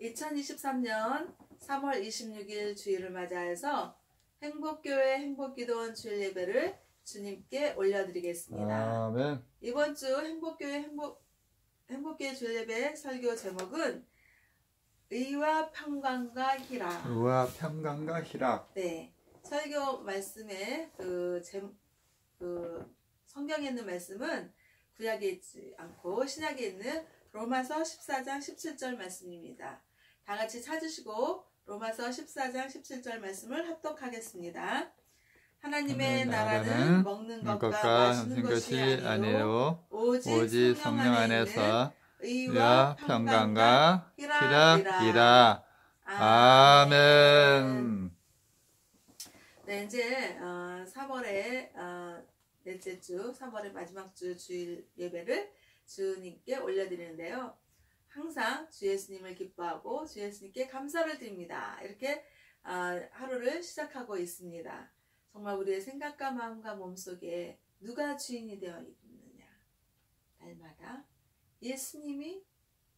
2023년 3월 26일 주일을 맞이해서 행복교회 행복기도원 주일 예배를 주님께 올려드리겠습니다. 아멘. 이번 주 행복교회 주일 예배 설교 제목은 의와 평강과 희락. 의와 평강과 희락. 네, 설교 말씀에 성경에 있는 말씀은 구약에 있지 않고 신약에 있는 로마서 14장 17절 말씀입니다. 다 같이 찾으시고 로마서 14장 17절 말씀을 합독하겠습니다. 하나님의 나라는 먹는 것과 마시는 것이 아니요 오직 성령 안에서 의와 평강과 희락이라. 아멘. 네, 이제 3월의 넷째 주, 3월의 마지막 주 주일 예배를 주님께 올려드리는데요. 항상 주 예수님을 기뻐하고 주 예수님께 감사를 드립니다. 이렇게 하루를 시작하고 있습니다. 정말 우리의 생각과 마음과 몸속에 누가 주인이 되어 있느냐. 날마다 예수님이,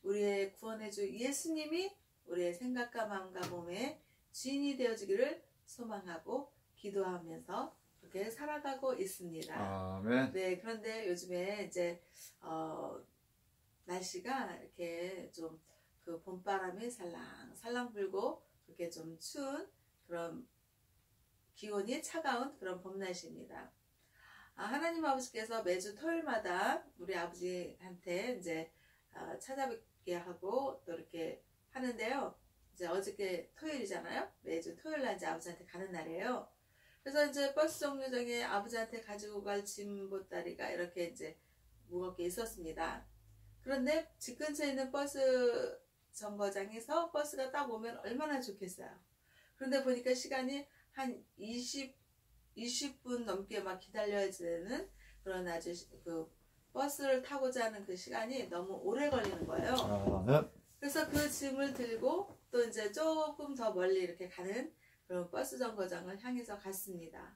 우리의 구원의 주 예수님이 우리의 생각과 마음과 몸의 주인이 되어주기를 소망하고 기도하면서 그렇게 살아가고 있습니다. 아멘. 네, 그런데 요즘에 이제 날씨가 이렇게 좀 그 봄바람이 살랑살랑 불고 그렇게 좀 추운 그런 기온이 차가운 그런 봄 날씨입니다. 하나님 아버지께서 매주 토요일마다 우리 아버지한테 이제 찾아뵙게 하고 또 이렇게 하는데요. 이제 어저께 토요일이잖아요. 매주 토요일 날 이제 아버지한테 가는 날이에요. 그래서 이제 버스 정류장에 아버지한테 가지고 갈 짐 보따리가 이렇게 이제 무겁게 있었습니다. 그런데 집 근처에 있는 버스 정거장에서 버스가 딱 오면 얼마나 좋겠어요. 그런데 보니까 시간이 한 20분 넘게 막 기다려야 되는 그런 아주 그 버스를 타고자 하는 그 시간이 너무 오래 걸리는 거예요. 그래서 그 짐을 들고 또 이제 조금 더 멀리 이렇게 가는 그런 버스 정거장을 향해서 갔습니다.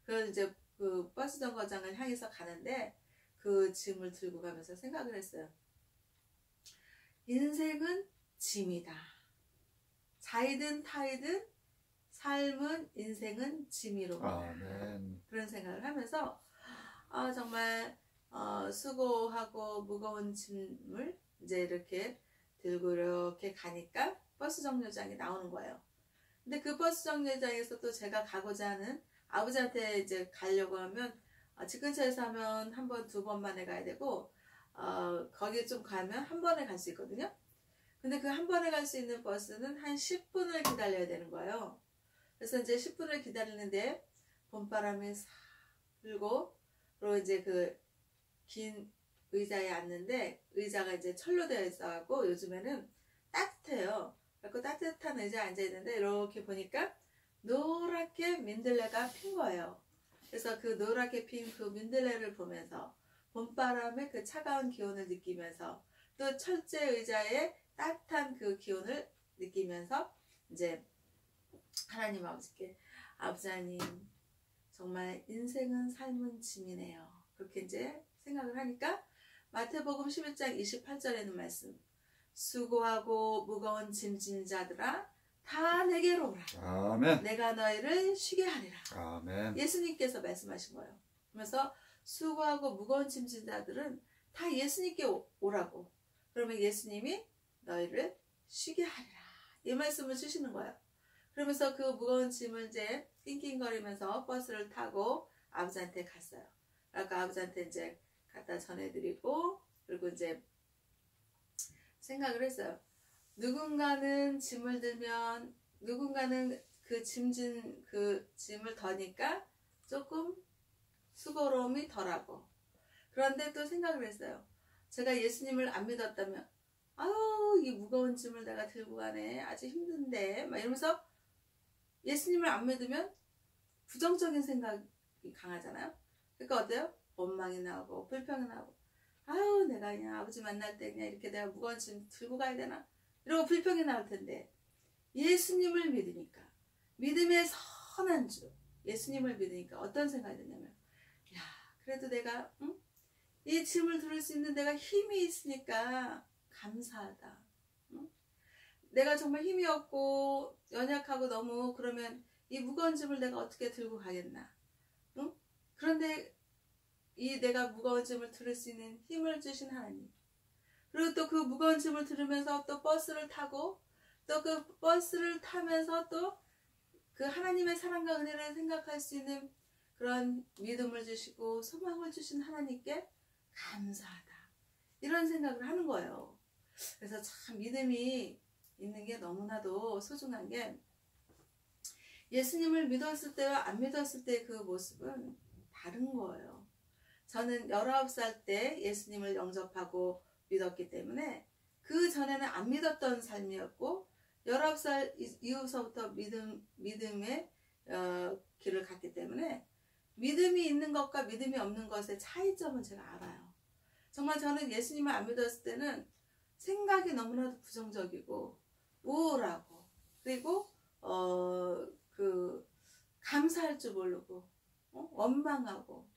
그래서 이제 그 버스 정거장을 향해서 가는데 그 짐을 들고 가면서 생각을 했어요. 인생은 짐이다. 자이든 타이든 삶은 인생은 짐이로구나. 아멘. 그런 생각을 하면서 정말 수고하고 무거운 짐을 이제 이렇게 들고 이렇게 가니까 버스 정류장이 나오는 거예요. 근데 그 버스 정류장에서 또 제가 가고자 하는 아버지한테 이제 가려고 하면 집 근처에서 하면 한 번, 두 번만에 가야 되고 거기 좀 가면 한 번에 갈 수 있거든요. 근데 그 한 번에 갈 수 있는 버스는 한 10분을 기다려야 되는 거예요. 그래서 이제 10분을 기다리는데 봄바람이 싹 불고 그리고 이제 그 긴 의자에 앉는데 의자가 이제 철로 되어 있어갖고 요즘에는 따뜻해요. 그래서 따뜻한 의자에 앉아있는데 이렇게 보니까 노랗게 민들레가 핀 거예요. 그래서 그 노랗게 핀 그 민들레를 보면서 봄바람의 그 차가운 기온을 느끼면서 또 철제 의자의 따뜻한 그 기온을 느끼면서 이제 하나님 아버지께 아버지 하나님 정말 인생은 삶은 짐이네요. 그렇게 이제 생각을 하니까 마태복음 11장 28절에 있는 말씀 수고하고 무거운 짐진 자들아 다 내게로 오라. 아멘. 내가 너희를 쉬게 하리라. 아멘. 예수님께서 말씀하신 거예요. 그러면서 수고하고 무거운 짐진 자들은 다 예수님께 오라고. 그러면 예수님이 너희를 쉬게 하리라. 이 말씀을 주시는 거예요. 그러면서 그 무거운 짐을 이제 낑낑거리면서 버스를 타고 아버지한테 갔어요. 아까 아버지한테 이제 갖다 전해드리고 그리고 이제 생각을 했어요. 누군가는 짐을 들면 누군가는 그 짐진 그 짐을 더니까 조금 수고로움이 덜하고 그런데 또 생각을 했어요. 제가 예수님을 안 믿었다면 아유 이 무거운 짐을 내가 들고 가네 아주 힘든데 막 이러면서 예수님을 안 믿으면 부정적인 생각이 강하잖아요. 그러니까 어때요? 원망이 나오고 불평이 나오고 아유 내가 그냥 아버지 만날 때 그냥 이렇게 내가 무거운 짐 들고 가야 되나 이러고 불평이 나올 텐데 예수님을 믿으니까 믿음의 선한 주 예수님을 믿으니까 어떤 생각이 드냐면 야 그래도 내가 이 짐을 들을 수 있는 내가 힘이 있으니까 감사하다. 내가 정말 힘이 없고 연약하고 너무 그러면 이 무거운 짐을 내가 어떻게 들고 가겠나? 응? 그런데 이 내가 무거운 짐을 들을 수 있는 힘을 주신 하나님. 그리고 또 그 무거운 짐을 들으면서 또 버스를 타고 또 그 버스를 타면서 또 그 하나님의 사랑과 은혜를 생각할 수 있는 그런 믿음을 주시고 소망을 주신 하나님께 감사하다. 이런 생각을 하는 거예요. 그래서 참 믿음이 있는 게 너무나도 소중한 게 예수님을 믿었을 때와 안 믿었을 때 그 모습은 다른 거예요. 저는 19살 때 예수님을 영접하고 믿었기 때문에 그 전에는 안 믿었던 삶이었고 19살 이후서부터 믿음의 길을 갔기 때문에 믿음이 있는 것과 믿음이 없는 것의 차이점은 제가 알아요. 정말 저는 예수님을 안 믿었을 때는 생각이 너무나도 부정적이고 우울하고 그리고 감사할 줄 모르고 원망하고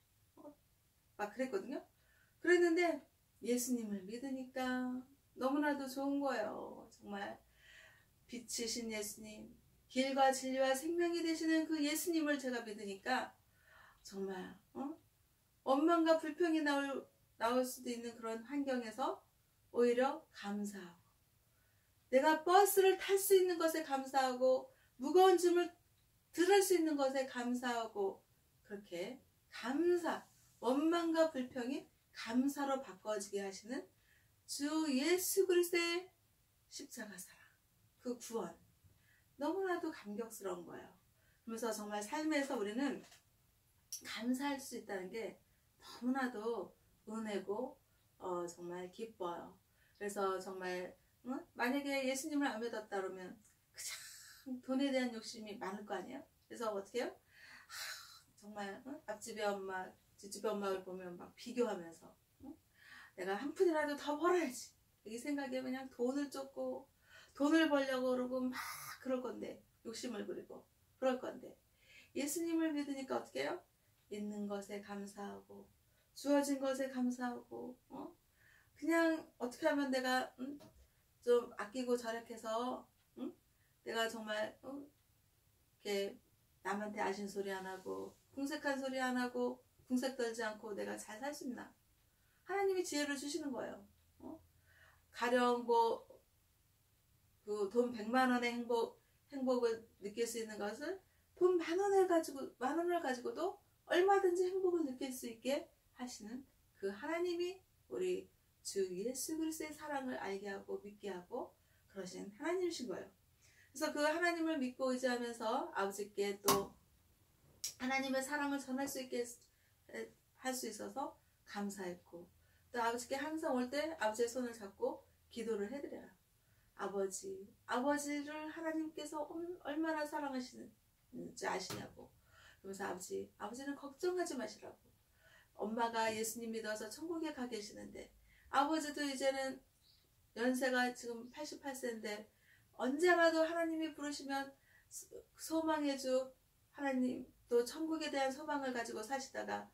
막 그랬거든요. 그랬는데 예수님을 믿으니까 너무나도 좋은 거예요. 정말 빛이신 예수님, 길과 진리와 생명이 되시는 그 예수님을 제가 믿으니까 정말 원망과 불평이 나올 수도 있는 그런 환경에서 오히려 감사하고 내가 버스를 탈 수 있는 것에 감사하고 무거운 짐을 들을 수 있는 것에 감사하고 그렇게 원망과 불평이 감사로 바꿔지게 하시는 주 예수 그리스도의 십자가 사랑, 그 구원 너무나도 감격스러운 거예요. 그러면서 정말 삶에서 우리는 감사할 수 있다는 게 너무나도 은혜고 정말 기뻐요. 그래서 정말 만약에 예수님을 안 믿었다 그러면 그냥 돈에 대한 욕심이 많을 거 아니에요. 그래서 어떻게 해요? 정말 앞집의 엄마 뒷집의 엄마를 보면 막 비교하면서 내가 한 푼이라도 더 벌어야지 이 생각에 그냥 돈을 쫓고 돈을 벌려고 그러고 막 그럴 건데 욕심을 부리고 그럴 건데 예수님을 믿으니까 어떻게 해요? 있는 것에 감사하고 주어진 것에 감사하고 그냥 어떻게 하면 내가 좀 아끼고 절약해서 내가 정말 이렇게 남한테 아신 소리 안 하고 궁색한 소리 안 하고 궁색 떨지 않고 내가 잘 살 수 있나? 하나님이 지혜를 주시는 거예요. 가령 그 돈 100만 원의 행복을 느낄 수 있는 것을 돈 만 원을 가지고도 얼마든지 행복을 느낄 수 있게 하시는 그 하나님이 우리 주 예수 그리스도의 사랑을 알게 하고 믿게 하고 그러신 하나님이신 거예요. 그래서 그 하나님을 믿고 의지하면서 아버지께 또 하나님의 사랑을 전할 수 있게 할 수 있어서 감사했고 또 아버지께 항상 올 때 아버지의 손을 잡고 기도를 해드려요. 아버지를 하나님께서 얼마나 사랑하시는지 아시냐고. 그러면서 아버지는 걱정하지 마시라고. 엄마가 예수님 믿어서 천국에 가 계시는데 아버지도 이제는 연세가 지금 88세인데 언제라도 하나님이 부르시면 소망해주 하나님 또 천국에 대한 소망을 가지고 사시다가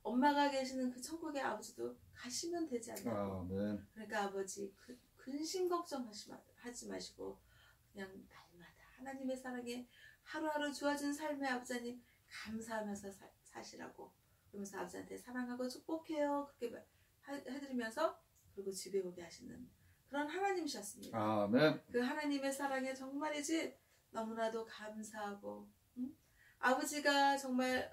엄마가 계시는 그 천국에 아버지도 가시면 되지 않나요? 아멘. 그러니까 아버지 근심 걱정하지 마시고 그냥 날마다 하나님의 사랑에 하루하루 주어진 삶의 아버지님 감사하면서 사시라고. 그러면서 아버지한테 사랑하고 축복해요 그렇게 해드리면서 그리고 집에 오게 하시는 그런 하나님이셨습니다. 아멘. 그 하나님의 사랑에 정말이지 너무나도 감사하고 아버지가 정말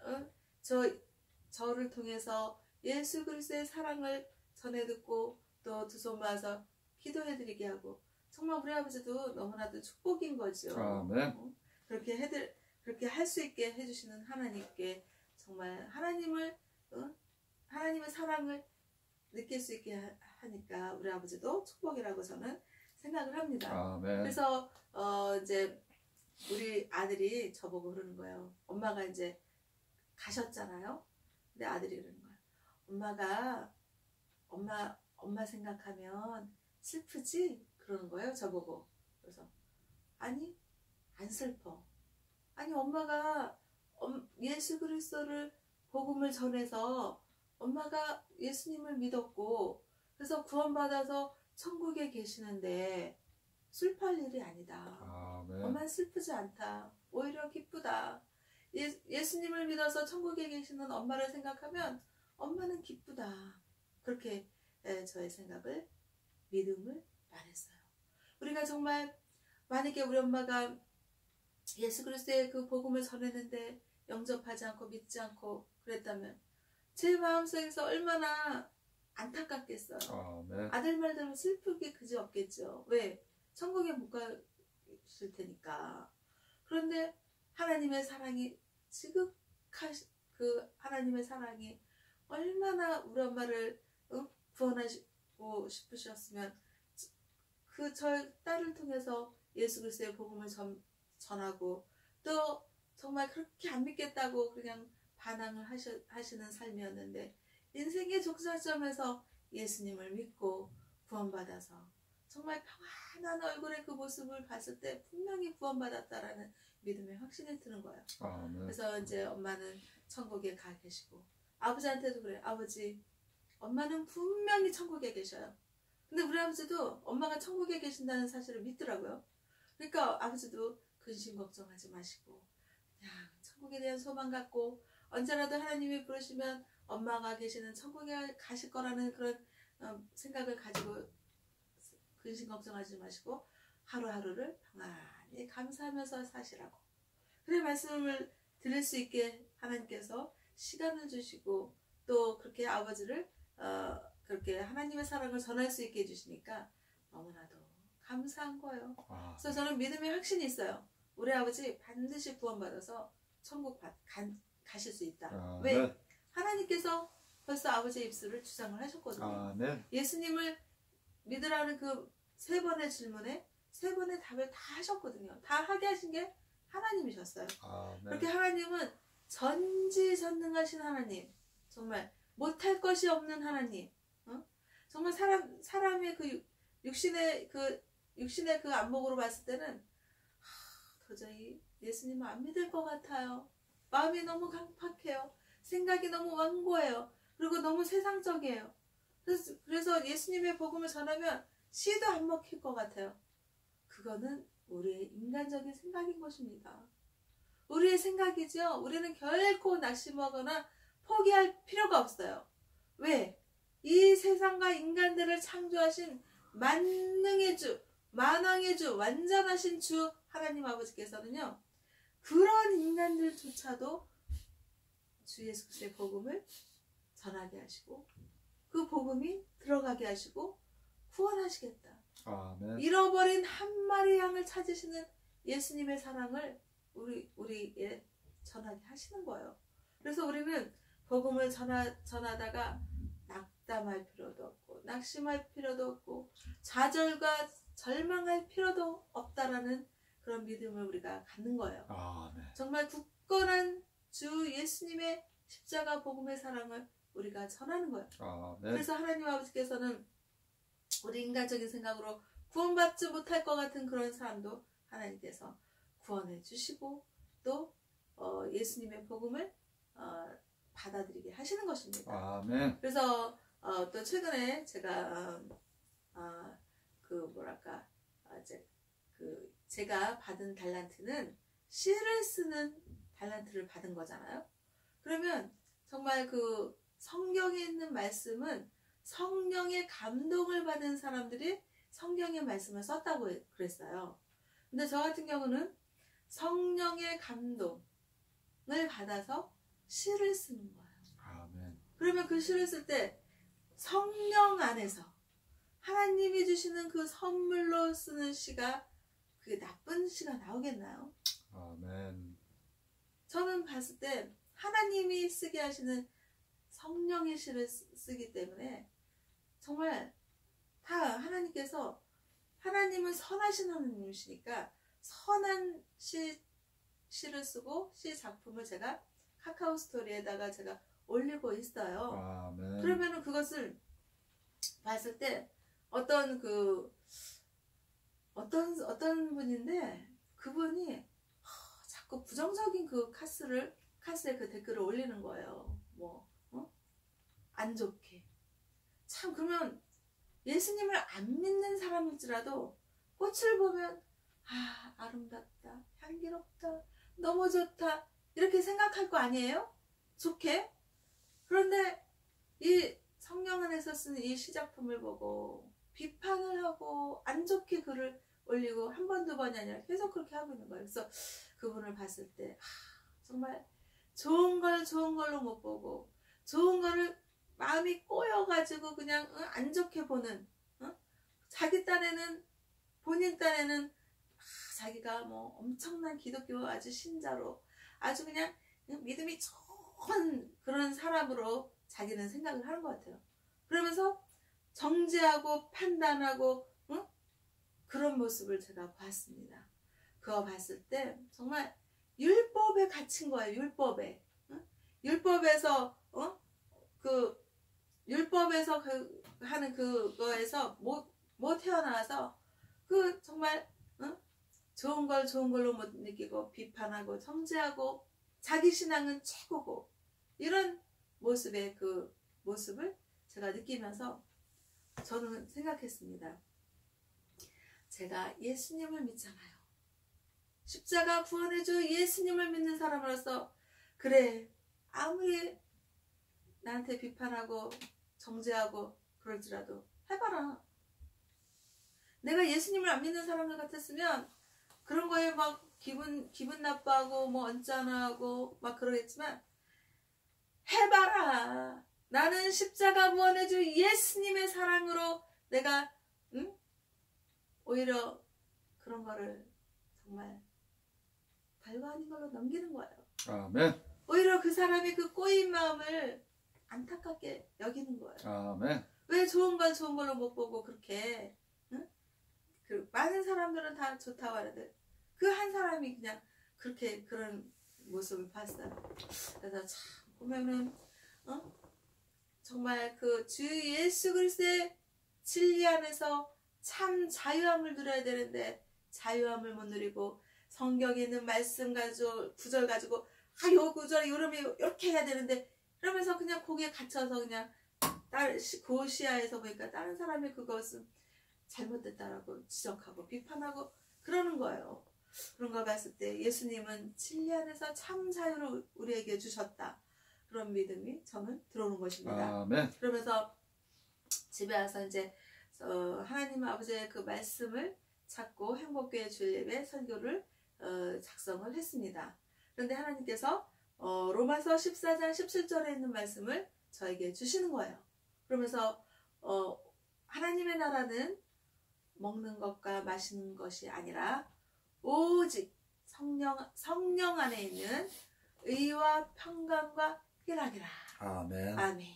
저를 통해서 예수 그리스도의 사랑을 전해 듣고 또 두 손 모아서 기도해드리게 하고 정말 우리 아버지도 너무나도 축복인 거죠. 아멘. 그렇게 할 수 있게 해주시는 하나님께 정말 하나님의 사랑을 느낄 수 있게 하니까 우리 아버지도 축복이라고 저는 생각을 합니다. 아멘. 그래서 이제 우리 아들이 저보고 그러는 거예요. 엄마가 이제 가셨잖아요. 근데 아들이 그러는 거예요. 엄마 생각하면 슬프지? 그러는 거예요. 저보고. 그래서 아니 안 슬퍼. 아니 엄마가 예수 그리스도를 복음을 전해서 엄마가 예수님을 믿었고 그래서 구원받아서 천국에 계시는데 슬퍼할 일이 아니다. 아멘. 엄마는 슬프지 않다. 오히려 기쁘다. 예수님을 믿어서 천국에 계시는 엄마를 생각하면 엄마는 기쁘다. 그렇게 저의 생각을, 믿음을 말했어요. 우리가 정말 만약에 우리 엄마가 예수 그리스도의 그 복음을 전했는데 영접하지 않고 믿지 않고 그랬다면 제 마음속에서 얼마나 안타깝겠어요. 아멘. 아들 말 들으면 슬프게 그지 없겠죠. 왜? 천국에 못 가실 테니까. 그런데 하나님의 사랑이 그 하나님의 사랑이 얼마나 우리 엄마를 구원하시고 싶으셨으면 그 저희 딸을 통해서 예수 그리스도의 복음을 전하고 또 정말 그렇게 안 믿겠다고 그냥 반항을 하시는 삶이었는데 인생의 종착점에서 예수님을 믿고 구원받아서 정말 평안한 얼굴의 그 모습을 봤을 때 분명히 구원받았다라는 믿음의 확신이 드는 거예요. 아멘. 그래서 이제 엄마는 천국에 가 계시고 아버지한테도 그래요. 아버지, 엄마는 분명히 천국에 계셔요. 근데 우리 아버지도 엄마가 천국에 계신다는 사실을 믿더라고요. 그러니까 아버지도 근심 걱정하지 마시고 그냥 천국에 대한 소망 갖고 언제라도 하나님이 부르시면 엄마가 계시는 천국에 가실 거라는 그런 생각을 가지고 근심 걱정하지 마시고 하루하루를 평안히 감사하면서 사시라고. 그래 말씀을 드릴 수 있게 하나님께서 시간을 주시고 또 그렇게 아버지를 그렇게 하나님의 사랑을 전할 수 있게 해주시니까 너무나도 감사한 거예요. 그래서 저는 믿음의 확신이 있어요. 우리 아버지 반드시 구원받아서 천국 가실 수 있다. 왜? 네. 하나님께서 벌써 아버지의 입술을 주장을 하셨거든요. 네. 예수님을 믿으라는 그 3번의 질문에 3번의 답을 다 하셨거든요. 다 하게 하신 게 하나님이셨어요. 네. 그렇게 하나님은 전지전능하신 하나님, 정말 못할 것이 없는 하나님, 정말 사람의 그 육신의 그 안목으로 봤을 때는 도저히 예수님을 안 믿을 것 같아요. 마음이 너무 강팍해요. 생각이 너무 완고해요. 그리고 너무 세상적이에요. 그래서 예수님의 복음을 전하면 씨도 안 먹힐 것 같아요. 그거는 우리의 인간적인 생각인 것입니다. 우리의 생각이죠. 우리는 결코 낙심하거나 포기할 필요가 없어요. 왜? 이 세상과 인간들을 창조하신 만능의 주, 만왕의 주, 완전하신 주 하나님 아버지께서는요. 그런 인간들조차도 주 예수 그리스도의 복음을 전하게 하시고 그 복음이 들어가게 하시고 구원하시겠다. 아멘. 잃어버린 한 마리 양을 찾으시는 예수님의 사랑을 우리에 전하게 하시는 거예요. 그래서 우리는 복음을 전하다가 낙담할 필요도 없고 낙심할 필요도 없고 좌절과 절망할 필요도 없다라는 그런 믿음을 우리가 갖는 거예요. 아멘. 정말 굳건한 주 예수님의 십자가 복음의 사랑을 우리가 전하는 거예요. 아멘. 그래서 하나님 아버지께서는 우리 인간적인 생각으로 구원받지 못할 것 같은 그런 사람도 하나님께서 구원해 주시고 또 예수님의 복음을 받아들이게 하시는 것입니다. 아멘. 그래서 또 최근에 제가 제가 받은 달란트는 시를 쓰는 달란트를 받은 거잖아요. 그러면 정말 그 성경에 있는 말씀은 성령의 감동을 받은 사람들이 성경의 말씀을 썼다고 그랬어요. 근데 저 같은 경우는 성령의 감동을 받아서 시를 쓰는 거예요. 아멘. 그러면 그 시를 쓸 때 성령 안에서 하나님이 주시는 그 선물로 쓰는 시가 그게 나쁜 시가 나오겠나요? 아멘. 저는 봤을 때 하나님이 쓰게 하시는 성령의 시를 쓰기 때문에 정말 다 하나님께서 하나님은 선하신 하나님이시니까 선한 시를 쓰고 시 작품을 제가 카카오 스토리에다가 제가 올리고 있어요. 아멘. 그러면은 그것을 봤을 때 어떤 분인데 그분이 자꾸 부정적인 그 카스에 그 댓글을 올리는 거예요. 안 좋게. 참 그러면 예수님을 안 믿는 사람일지라도 꽃을 보면 아름답다, 향기롭다, 너무 좋다 이렇게 생각할 거 아니에요? 좋게. 그런데 이 성령 안에서 쓰는 이 시작품을 보고 비판을 하고 안 좋게 글을 올리고 한 번, 두 번이 아니라 계속 그렇게 하고 있는 거예요. 그래서 그분을 봤을 때 정말 좋은 걸 좋은 걸로 못 보고 좋은 거를 마음이 꼬여가지고 그냥 안 좋게 보는, 자기 딴에는, 본인 딴에는 자기가 뭐 엄청난 기독교 아주 신자로 아주 그냥 믿음이 좋은 그런 사람으로 자기는 생각을 하는 것 같아요. 그러면서 정죄하고 판단하고 그런 모습을 제가 봤습니다. 그거 봤을 때 정말 율법에 갇힌 거예요. 율법에. 율법에서 그 율법에서 하는 그거에서 못 태어나서 그 정말 좋은 걸 좋은 걸로 못 느끼고 비판하고 정죄하고 자기 신앙은 최고고 이런 모습의 그 모습을 제가 느끼면서 저는 생각했습니다. 제가 예수님을 믿잖아요. 십자가 구원의 주 예수님을 믿는 사람으로서 그래 아무리 나한테 비판하고 정죄하고 그럴지라도 해봐라. 내가 예수님을 안 믿는 사람들 같았으면 그런 거에 막 기분 나빠하고 뭐 언짢아하고 막 그러겠지만 해봐라. 나는 십자가 구원의 주 예수님의 사랑으로 내가 오히려 그런 거를 정말 별거 아닌 걸로 넘기는 거예요. 아멘. 오히려 그 사람이 그 꼬인 마음을 안타깝게 여기는 거예요. 아멘. 왜 좋은 건 좋은 걸로 못 보고 그렇게 그 많은 사람들은 다 좋다고 하는데 그 한 사람이 그냥 그렇게 그런 모습을 봤어요. 그래서 참 보면은 정말 그 주 예수 그리스도의 진리 안에서 참 자유함을 누려야 되는데 자유함을 못 누리고 성경에 있는 말씀 가지고 구절 가지고 요 구절 요름이 이렇게 해야 되는데 그러면서 그냥 거기에 갇혀서 그냥 그 시야에서 보니까 다른 사람이 그것은 잘못됐다라고 지적하고 비판하고 그러는 거예요. 그런 걸 봤을 때 예수님은 진리 안에서 참 자유를 우리에게 주셨다. 그런 믿음이 저는 들어오는 것입니다. 아멘. 그러면서 집에 와서 이제 하나님 아버지의 그 말씀을 찾고 행복교회 주일예배 설교를 작성을 했습니다. 그런데 하나님께서 로마서 14장 17절에 있는 말씀을 저에게 주시는 거예요. 그러면서 하나님의 나라는 먹는 것과 마시는 것이 아니라 오직 성령 안에 있는 의와 평강과 희락이라. 아멘. 아멘.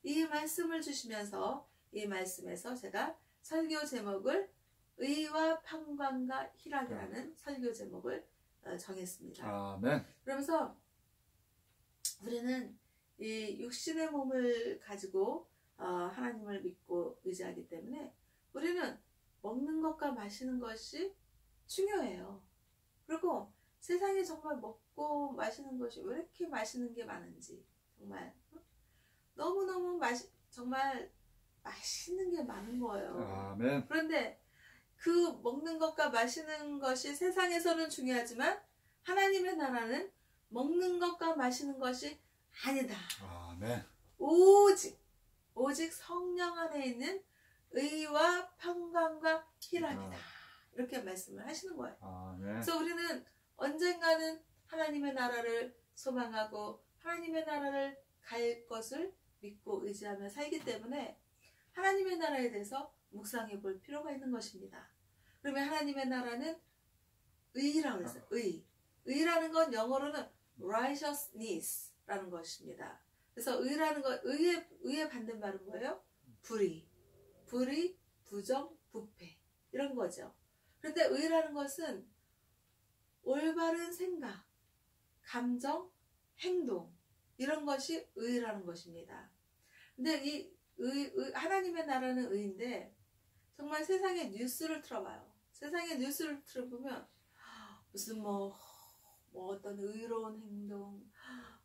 이 말씀을 주시면서 이 말씀에서 제가 설교 제목을 의와 평강과 희락이라는 설교 제목을 정했습니다. 아멘. 그러면서 우리는 이 육신의 몸을 가지고 하나님을 믿고 의지하기 때문에 우리는 먹는 것과 마시는 것이 중요해요. 그리고 세상에 정말 먹고 마시는 것이 왜 이렇게 맛있는 게 많은지 정말 너무너무 정말 맛있는 게 많은 거예요. 아멘. 그런데 그 먹는 것과 마시는 것이 세상에서는 중요하지만 하나님의 나라는 먹는 것과 마시는 것이 아니다. 아멘. 오직 성령 안에 있는 의와 평강과 희락이다. 이렇게 말씀을 하시는 거예요. 아멘. 그래서 우리는 언젠가는 하나님의 나라를 소망하고 하나님의 나라를 갈 것을 믿고 의지하며 살기 때문에 하나님의 나라에 대해서 묵상해 볼 필요가 있는 것입니다. 그러면 하나님의 나라는 의라고 했어요. 의라는 건 영어로는 righteousness라는 것입니다. 그래서 의라는 것, 의의 반대말은 뭐예요? 불의, 부정, 부패 이런 거죠. 그런데 의라는 것은 올바른 생각, 감정, 행동 이런 것이 의라는 것입니다. 근데 이 하나님의 나라는 의인데 정말 세상의 뉴스를 틀어봐요. 세상의 뉴스를 틀어보면 무슨 뭐 어떤 의로운 행동,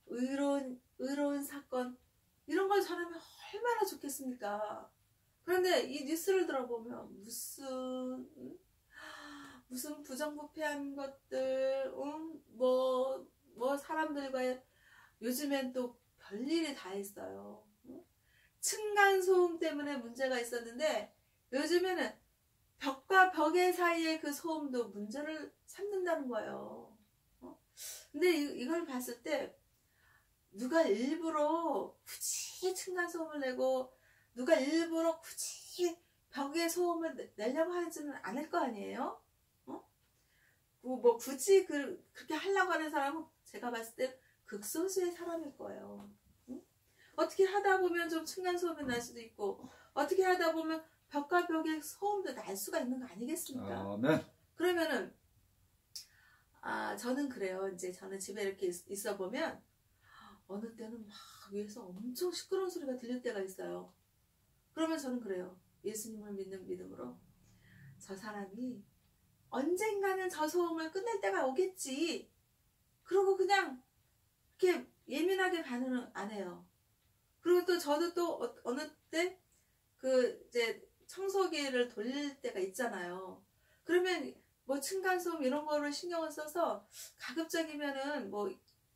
의로운 사건 이런 걸 전하면 얼마나 좋겠습니까? 그런데 이 뉴스를 들어보면 무슨 무슨 부정부패한 것들, 뭐 사람들과의 요즘엔 또 별일이 다 있어요. 층간소음 때문에 문제가 있었는데 요즘에는 벽과 벽의 사이에 그 소음도 문제를 삼는다는 거예요. 근데 이걸 봤을 때 누가 일부러 굳이 층간소음을 내고 누가 일부러 굳이 벽에 소음을 내려고 하지는 않을 거 아니에요? 뭐 굳이 그렇게 하려고 하는 사람은 제가 봤을 때 극소수의 사람일 거예요. 어떻게 하다 보면 좀 층간소음이 날 수도 있고 어떻게 하다 보면 벽과 벽에 소음도 날 수가 있는 거 아니겠습니까? 아멘. 그러면은 저는 그래요. 이제 저는 집에 이렇게 있어 보면 어느 때는 막 위에서 엄청 시끄러운 소리가 들릴 때가 있어요. 그러면 저는 그래요. 예수님을 믿는 믿음으로 저 사람이 언젠가는 저 소음을 끝낼 때가 오겠지. 그러고 그냥 이렇게 예민하게 반응을 안 해요. 그리고 또 저도 또 어느 때 이제 청소기를 돌릴 때가 있잖아요. 그러면 뭐 층간소음 이런 거를 신경을 써서 가급적이면은 뭐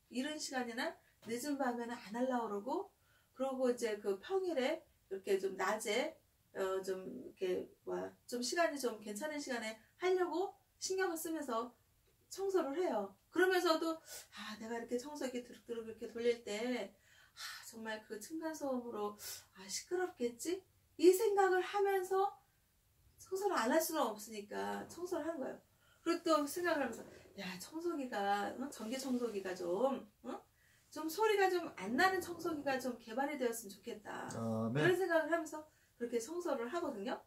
이른 시간이나 늦은 밤에는 안 하려고 그러고 그러고 이제 그 평일에 이렇게 좀 낮에 좀 이렇게 좀 시간이 좀 괜찮은 시간에 하려고 신경을 쓰면서 청소를 해요. 그러면서도 내가 이렇게 청소기 드륵드륵 이렇게 돌릴 때 정말 그 층간소음으로 시끄럽겠지? 이 생각을 하면서 청소를 안 할 수는 없으니까 청소를 하는 거예요. 그리고 또 생각을 하면서 청소기가 전기 청소기가 좀 소리가 좀 안 나는 청소기가 좀 개발이 되었으면 좋겠다. 아멘. 이런 생각을 하면서 그렇게 청소를 하거든요.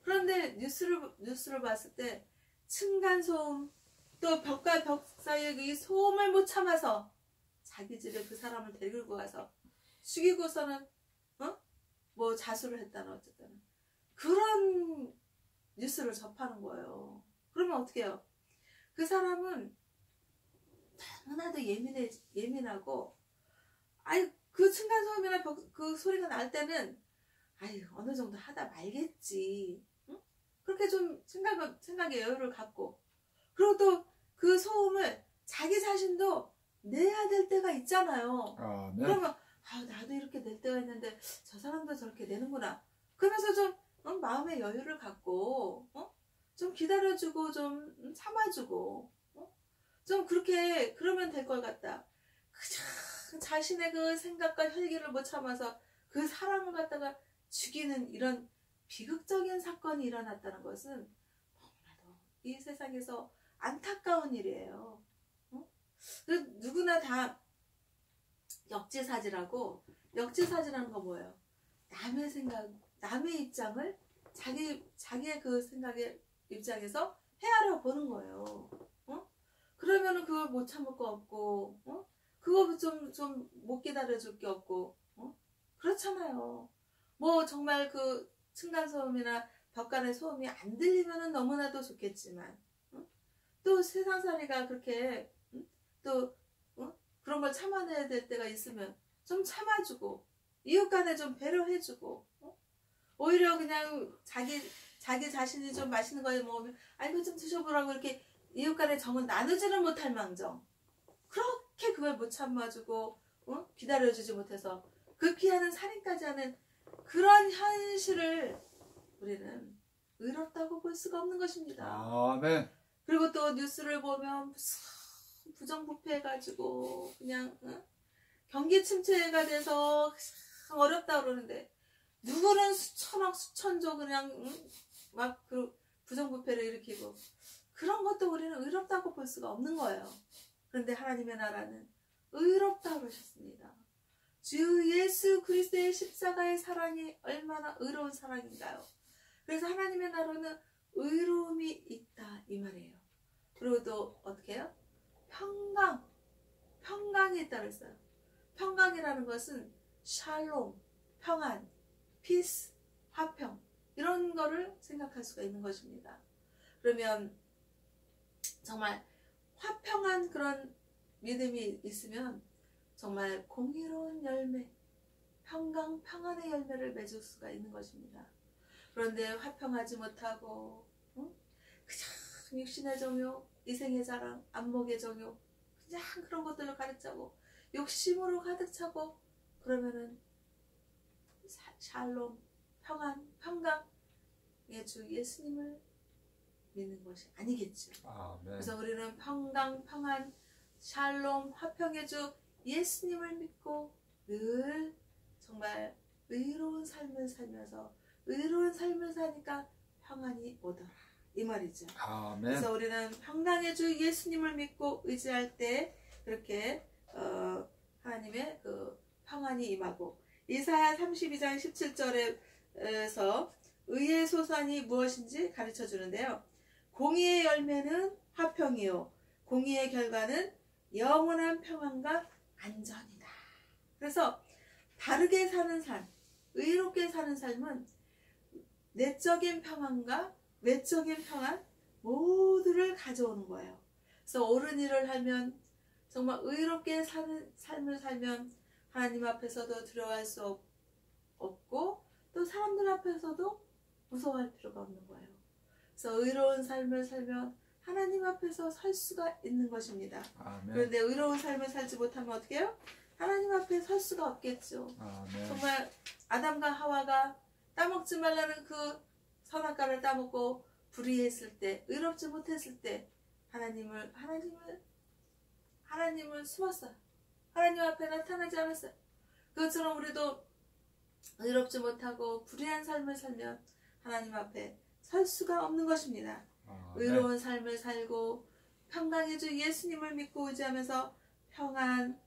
그런데 뉴스를 봤을 때 층간소음 또 벽과 벽 사이에 이 소음을 못 참아서 자기 집에 그 사람을 데리고 가서 죽이고서는 뭐 자수를 했다는 어쨌든 그런 뉴스를 접하는 거예요. 그러면 어떻게 해요? 그 사람은 너무나도 예민하고 그 층간소음이나 그 소리가 날 때는 어느 정도 하다 말겠지. 응? 그렇게 좀 생각에 여유를 갖고 그리고 또 그 소음을 자기 자신도 내야 될 때가 있잖아요. 아멘. 그러면 나도 이렇게 낼 때가 있는데 저 사람도 저렇게 내는구나. 그러면서 좀 마음의 여유를 갖고 좀 기다려주고 좀 참아주고 좀 그렇게 그러면 될 것 같다. 그냥 자신의 그 생각과 혈기를 못 참아서 그 사람을 갖다가 죽이는 이런 비극적인 사건이 일어났다는 것은 너무나도 이 세상에서 안타까운 일이에요. 누구나 다 역지사지라는 거 뭐예요? 남의 생각, 남의 입장을 자기의 그 생각의 입장에서 헤아려 보는 거예요. 그러면은 그걸 못 참을 거 없고, 그거 좀 못 기다려줄 게 없고, 그렇잖아요. 뭐 정말 그 층간소음이나 벽간의 소음이 안 들리면은 너무나도 좋겠지만, 또 세상살이가 그렇게 또 그런 걸 참아내야 될 때가 있으면 좀 참아주고 이웃간에 좀 배려해주고 오히려 그냥 자기 자신이 좀 맛있는 거에 먹으면 이거 좀 드셔보라고 이렇게 이웃간에 정은 나누지는 못할 망정 그렇게 그걸 못 참아주고 기다려주지 못해서 극기하는 살인까지 하는 그런 현실을 우리는 의롭다고 볼 수가 없는 것입니다. 아멘. 그리고 또 뉴스를 보면 무슨 부정부패해가지고 그냥 경기 침체가 돼서 어렵다 그러는데 누구는 수천억 수천조 그냥 막 그 부정부패를 일으키고 그런 것도 우리는 의롭다고 볼 수가 없는 거예요. 그런데 하나님의 나라는 의롭다 그러셨습니다. 주 예수 그리스도의 십자가의 사랑이 얼마나 의로운 사랑인가요? 그래서 하나님의 나라는 의로움이 있다 이 말이에요. 그리고 또 어떻게 해요? 평강이 있다 그랬어요. 평강이라는 것은 샬롬, 평안, 피스, 화평 이런 거를 생각할 수가 있는 것입니다. 그러면 정말 화평한 그런 믿음이 있으면 정말 공의로운 열매, 평안의 열매를 맺을 수가 있는 것입니다. 그런데 화평하지 못하고 그냥 육신의 정욕, 이생의 자랑, 안목의 정욕, 그냥 그런 것들을 가득 차고 욕심으로 가득 차고 그러면은 샬롬, 평안, 평강의 주 예수님을 믿는 것이 아니겠죠. 아멘. 그래서 우리는 평강, 평안, 샬롬, 화평의 주 예수님을 믿고 늘 정말 의로운 삶을 살면서 의로운 삶을 사니까 평안이 오더라 이 말이죠. 아멘. 그래서 우리는 평강의 주 예수님을 믿고 의지할 때 그렇게 하나님의 그 평안이 임하고 이사야 32장 17절에서 의의 소산이 무엇인지 가르쳐 주는데요. 공의의 열매는 화평이요 공의의 결과는 영원한 평안과 안전이다. 그래서 바르게 사는 삶, 의롭게 사는 삶은 내적인 평안과 외적인 평안 모두를 가져오는 거예요. 그래서 옳은 일을 하면 정말 의롭게 사는 삶을 살면 하나님 앞에서도 두려워할 수 없고 또 사람들 앞에서도 무서워할 필요가 없는 거예요. 그래서 의로운 삶을 살면 하나님 앞에서 설 수가 있는 것입니다. 아멘. 그런데 의로운 삶을 살지 못하면 어떻게 해요? 하나님 앞에 설 수가 없겠죠. 아멘. 정말 아담과 하와가 따먹지 말라는 그 선악과를 따먹고 불의했을 때, 의롭지 못했을 때 하나님을 숨었어요. 하나님 앞에 나타나지 않았어요. 그것처럼 우리도 의롭지 못하고 불의한 삶을 살면 하나님 앞에 설 수가 없는 것입니다. 의로운 삶을 살고 평강의 주 예수님을 믿고 의지하면서 평안한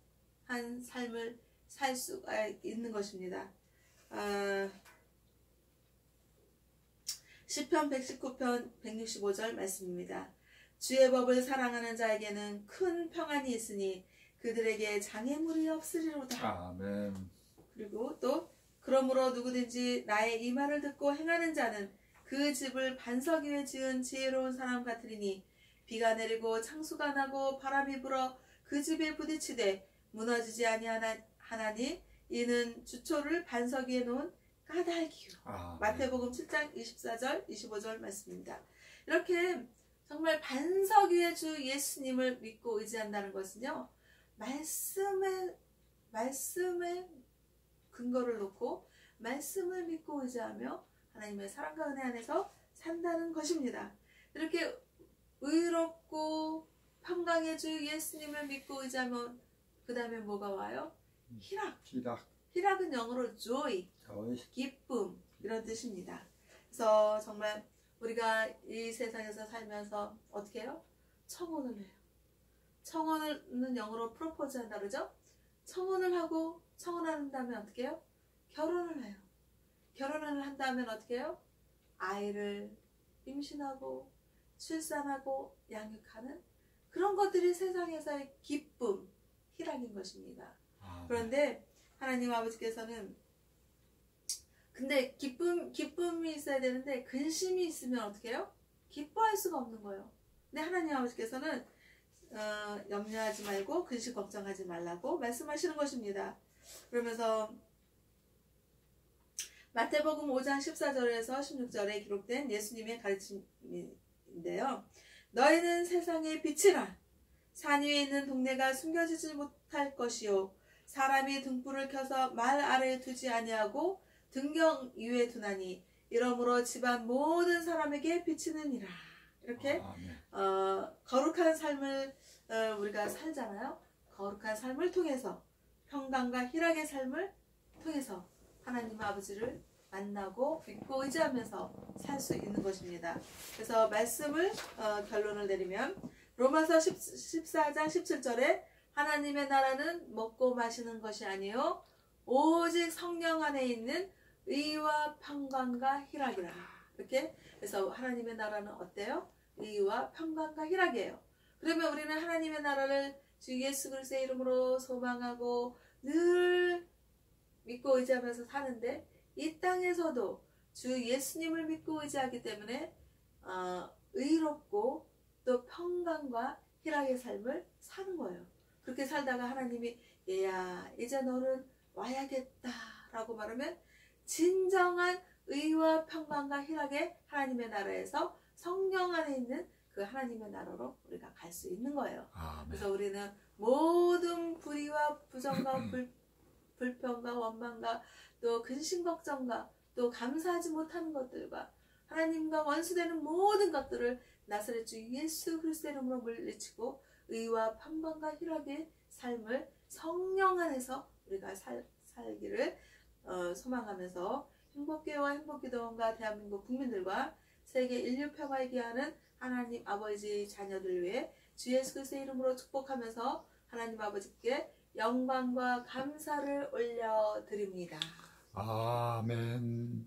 삶을 살 수가 있는 것입니다. 시편 119편 165절 말씀입니다. 주의 법을 사랑하는 자에게는 큰 평안이 있으니 그들에게 장애물이 없으리로다. 아멘. 그리고 또 그러므로 누구든지 나의 이 말을 듣고 행하는 자는 그 집을 반석 위에 지은 지혜로운 사람 같으리니 비가 내리고 창수가 나고 바람이 불어 그 집에 부딪히되 무너지지 아니하나니 이는 주초를 반석 위에 놓은 까닭이요. 마태복음 7장 24절 25절 말씀입니다. 이렇게 정말 반석 위에 주 예수님을 믿고 의지한다는 것은요, 말씀에 근거를 놓고 말씀을 믿고 의지하며 하나님의 사랑과 은혜 안에서 산다는 것입니다. 이렇게 의롭고 평강의 주 예수님을 믿고 의지하면 그 다음에 뭐가 와요? 희락. 희락은 영어로 joy, 기쁨 이런 뜻입니다. 그래서 정말 우리가 이 세상에서 살면서 어떻게 해요? 청혼을 해요. 청혼은 영어로 프로포즈 한다 그러죠? 청혼을 하고 청혼한 다음에 어떻게 해요? 결혼을 해요. 결혼을 한 다음에 어떻게 해요? 아이를 임신하고 출산하고 양육하는 그런 것들이 세상에서의 기쁨, 희락인 것입니다. 그런데 하나님 아버지께서는 근데 기쁨이 있어야 되는데 근심이 있으면 어떻게 해요? 기뻐할 수가 없는 거예요. 근데 하나님 아버지께서는 염려하지 말고 근심 걱정하지 말라고 말씀하시는 것입니다. 그러면서 마태복음 5장 14절에서 16절에 기록된 예수님의 가르침인데요. 너희는 세상의 빛이라. 산 위에 있는 동네가 숨겨지지 못할 것이요 사람이 등불을 켜서 말 아래에 두지 아니하고 등경 위에 두나니 이러므로 집안 모든 사람에게 비치느니라. 이렇게 거룩한 삶을 우리가 살잖아요. 거룩한 삶을 통해서 평강과 희락의 삶을 통해서 하나님 아버지를 만나고 믿고 의지하면서 살 수 있는 것입니다. 그래서 말씀을 결론을 내리면 로마서 14장 17절에 하나님의 나라는 먹고 마시는 것이 아니요 오직 성령 안에 있는 의와 평강과 희락이라. 이렇게 그래서 하나님의 나라는 어때요? 의와 평강과 희락이에요. 그러면 우리는 하나님의 나라를 주 예수 그리스도의 이름으로 소망하고 늘 믿고 의지하면서 사는데 이 땅에서도 주 예수님을 믿고 의지하기 때문에 의롭고 또 평강과 희락의 삶을 사는 거예요. 그렇게 살다가 하나님이 얘야 이제 너는 와야겠다 라고 말하면 진정한 의와 평강과 희락의 하나님의 나라에서 성령 안에 있는 그 그 하나님의 나라로 우리가 갈 수 있는 거예요. 아멘. 그래서 우리는 모든 불의와 부정과 불평과 원망과 또 근심 걱정과 또 감사하지 못하는 것들과 하나님과 원수되는 모든 것들을 나사렛 주 예수 그리스도의 이름으로 물리치고 의와 평강과 희락의 삶을 성령 안에서 우리가 살기를 소망하면서 행복교회와 행복기도원과 대한민국 국민들과 세계 인류 평화에 기하는 하나님 아버지 자녀들 위해 주 예수 그리스도의 이름으로 축복하면서 하나님 아버지께 영광과 감사를 올려드립니다. 아멘.